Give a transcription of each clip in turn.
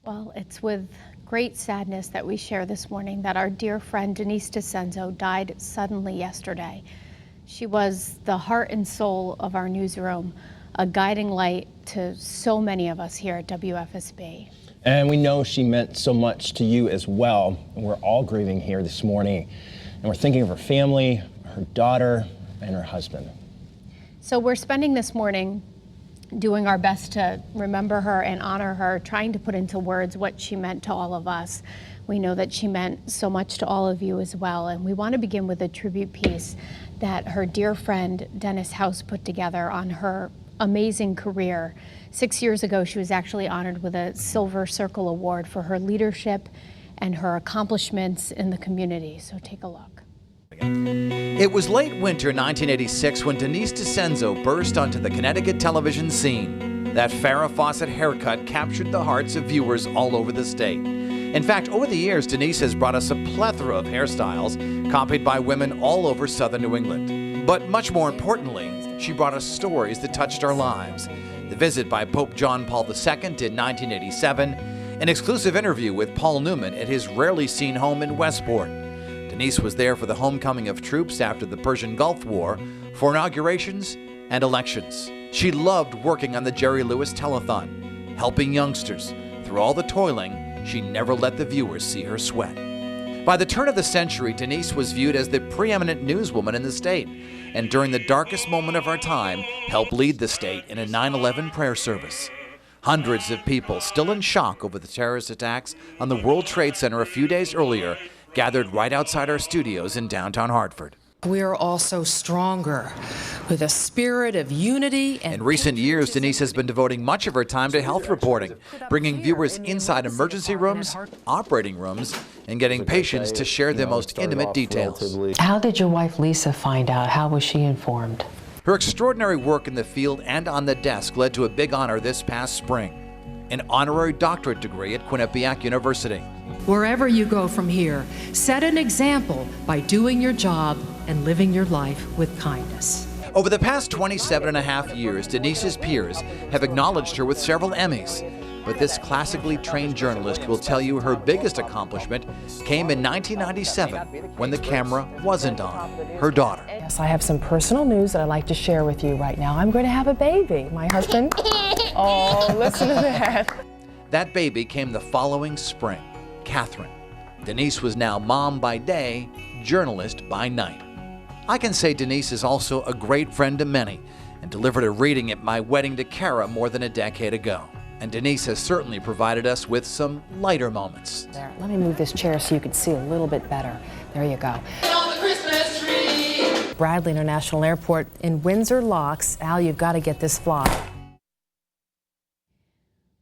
Well, it's with great sadness that we share this morning that our dear friend Denise D'Ascenzo died suddenly yesterday. She was the heart and soul of our newsroom, a guiding light to so many of us here at WFSB. And we know she meant so much to you as well. We're all grieving here this morning, and we're thinking of her family, her daughter, and her husband. So we're spending this morning doing our best to remember her and honor her, trying to put into words what she meant to all of us. We know that she meant so much to all of you as well, and we want to begin with a tribute piece that her dear friend Dennis House put together on her amazing career. 6 years ago, she was actually honored with a Silver Circle Award for her leadership and her accomplishments in the community. So take a look. It was late winter 1986 when Denise D'Ascenzo burst onto the Connecticut television scene. That Farrah Fawcett haircut captured the hearts of viewers all over the state. In fact, over the years, Denise has brought us a plethora of hairstyles copied by women all over southern New England. But much more importantly, she brought us stories that touched our lives. The visit by Pope John Paul II in 1987, an exclusive interview with Paul Newman at his rarely seen home in Westport. Denise was there for the homecoming of troops after the Persian Gulf War, for inaugurations and elections. She loved working on the Jerry Lewis Telethon, helping youngsters. Through all the toiling, she never let the viewers see her sweat. By the turn of the century, Denise was viewed as the preeminent newswoman in the state, and during the darkest moment of our time, helped lead the state in a 9/11 prayer service. Hundreds of people, still in shock over the terrorist attacks on the World Trade Center a few days earlier, gathered right outside our studios in downtown Hartford. We are also stronger with a spirit of unity. In recent years, Denise has been devoting much of her time to health reporting, bringing viewers inside emergency rooms, operating rooms, and getting patients to share their most intimate details. How did your wife Lisa find out? How was she informed? Her extraordinary work in the field and on the desk led to a big honor this past spring, an honorary doctorate degree at Quinnipiac University. Wherever you go from here, set an example by doing your job and living your life with kindness. Over the past 27.5 years, Denise's peers have acknowledged her with several Emmys. But this classically trained journalist will tell you her biggest accomplishment came in 1997 when the camera wasn't on, her daughter. Yes, I have some personal news that I'd like to share with you right now. I'm going to have a baby. My husband. Oh, listen to that. That baby came the following spring, Catherine. Denise was now mom by day, journalist by night. I can say Denise is also a great friend to many and delivered a reading at my wedding to Kara more than a decade ago. And Denise has certainly provided us with some lighter moments. There, let me move this chair so you can see a little bit better. There you go. On the Christmas tree. Bradley International Airport in Windsor locks. Al, you've got to get this fly.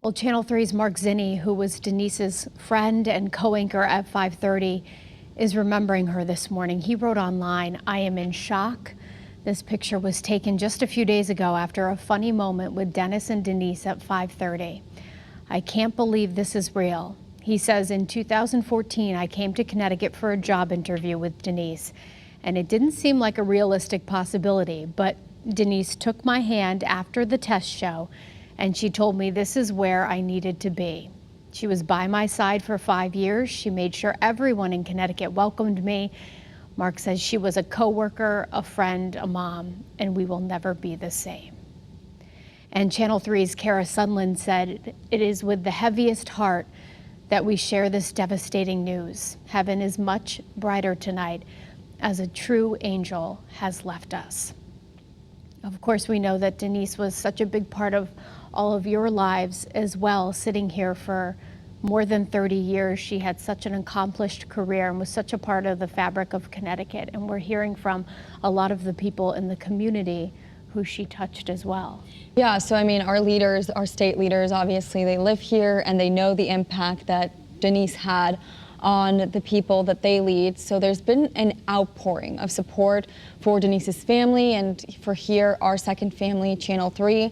Well, Channel 3's Mark Zinni, who was Denise's friend and co-anchor at 5:30, is remembering her this morning. He wrote online, "I am in shock." This picture was taken just a few days ago after a funny moment with Dennis and Denise at 5:30. "I can't believe this is real." He says, "In 2014, I came to Connecticut for a job interview with Denise, and it didn't seem like a realistic possibility, but Denise took my hand after the test show, and she told me this is where I needed to be. She was by my side for 5 years. She made sure everyone in Connecticut welcomed me." Mark says she was a coworker, a friend, a mom, and we will never be the same. And Channel 3's Kara Sundlin said, "It is with the heaviest heart that we share this devastating news. Heaven is much brighter tonight as a true angel has left us." Of course, we know that Denise was such a big part of all of your lives as well, sitting here for more than 30 years. She had such an accomplished career and was such a part of the fabric of Connecticut. And we're hearing from a lot of the people in the community who she touched as well. Yeah, so I mean, our leaders, our state leaders, obviously they live here and they know the impact that Denise had on the people that they lead. So there's been an outpouring of support for Denise's family and for here, our second family, Channel 3.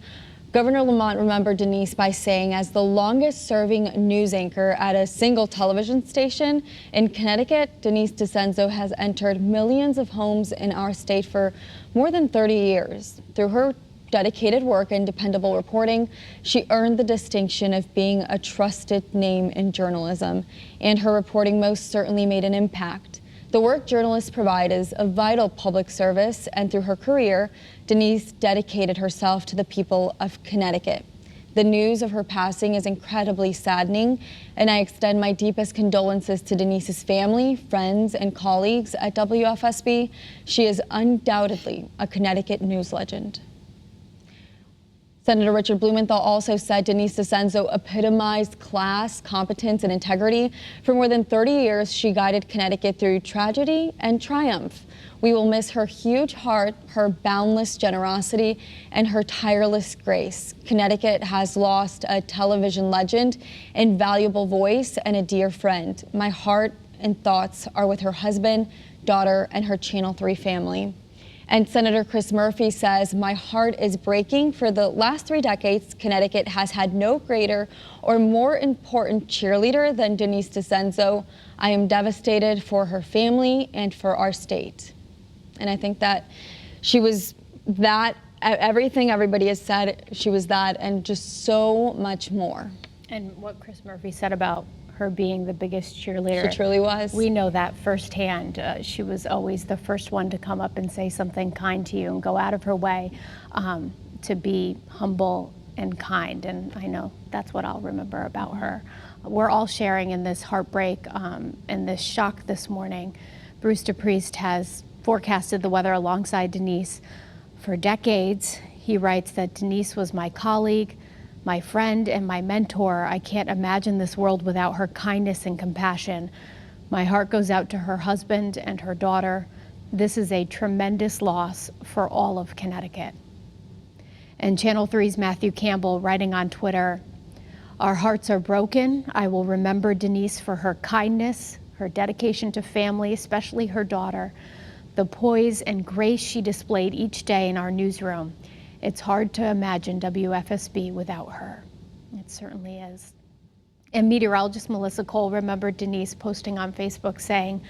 Governor Lamont remembered Denise by saying, as the longest serving news anchor at a single television station in Connecticut, Denise D'Ascenzo has entered millions of homes in our state for more than 30 years. Through her dedicated work and dependable reporting, she earned the distinction of being a trusted name in journalism, and her reporting most certainly made an impact. The work journalists provide is a vital public service, and through her career, Denise dedicated herself to the people of Connecticut. The news of her passing is incredibly saddening, and I extend my deepest condolences to Denise's family, friends, and colleagues at WFSB. She is undoubtedly a Connecticut news legend. Senator Richard Blumenthal also said Denise D'Ascenzo epitomized class, competence, and integrity. For more than 30 years, she guided Connecticut through tragedy and triumph. We will miss her huge heart, her boundless generosity, and her tireless grace. Connecticut has lost a television legend, invaluable voice, and a dear friend. My heart and thoughts are with her husband, daughter, and her Channel 3 family. And Senator Chris Murphy says, my heart is breaking. For the last 3 decades, Connecticut has had no greater or more important cheerleader than Denise D'Ascenzo. I am devastated for her family and for our state. And I think that she was that, everything everybody has said, she was that and just so much more. And what Chris Murphy said about her being the biggest cheerleader. She truly was. We know that firsthand. She was always the first one to come up and say something kind to you and go out of her way to be humble and kind. And I know that's what I'll remember about her. We're all sharing in this heartbreak and this shock this morning. Bruce DePriest has forecasted the weather alongside Denise for decades. He writes that Denise was my colleague, my friend, and my mentor. I can't imagine this world without her kindness and compassion. My heart goes out to her husband and her daughter. This is a tremendous loss for all of Connecticut. And Channel 3's Matthew Campbell writing on Twitter, our hearts are broken. I will remember Denise for her kindness, her dedication to family, especially her daughter, the poise and grace she displayed each day in our newsroom. It's hard to imagine WFSB without her. It certainly is. And meteorologist Melissa Cole remembered Denise posting on Facebook saying,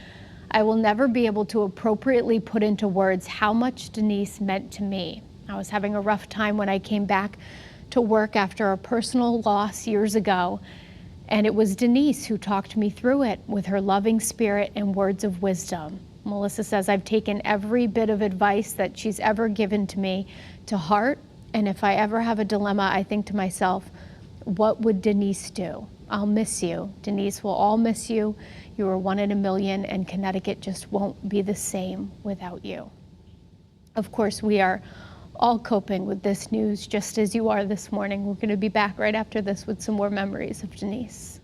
I will never be able to appropriately put into words how much Denise meant to me. I was having a rough time when I came back to work after a personal loss years ago, and it was Denise who talked me through it with her loving spirit and words of wisdom. Melissa says, I've taken every bit of advice that she's ever given to me to heart, and if I ever have a dilemma, I think to myself, what would Denise do? I'll miss you. Denise, we'll all miss you. You are one in a million, and Connecticut just won't be the same without you. Of course, we are all coping with this news just as you are this morning. We're going to be back right after this with some more memories of Denise.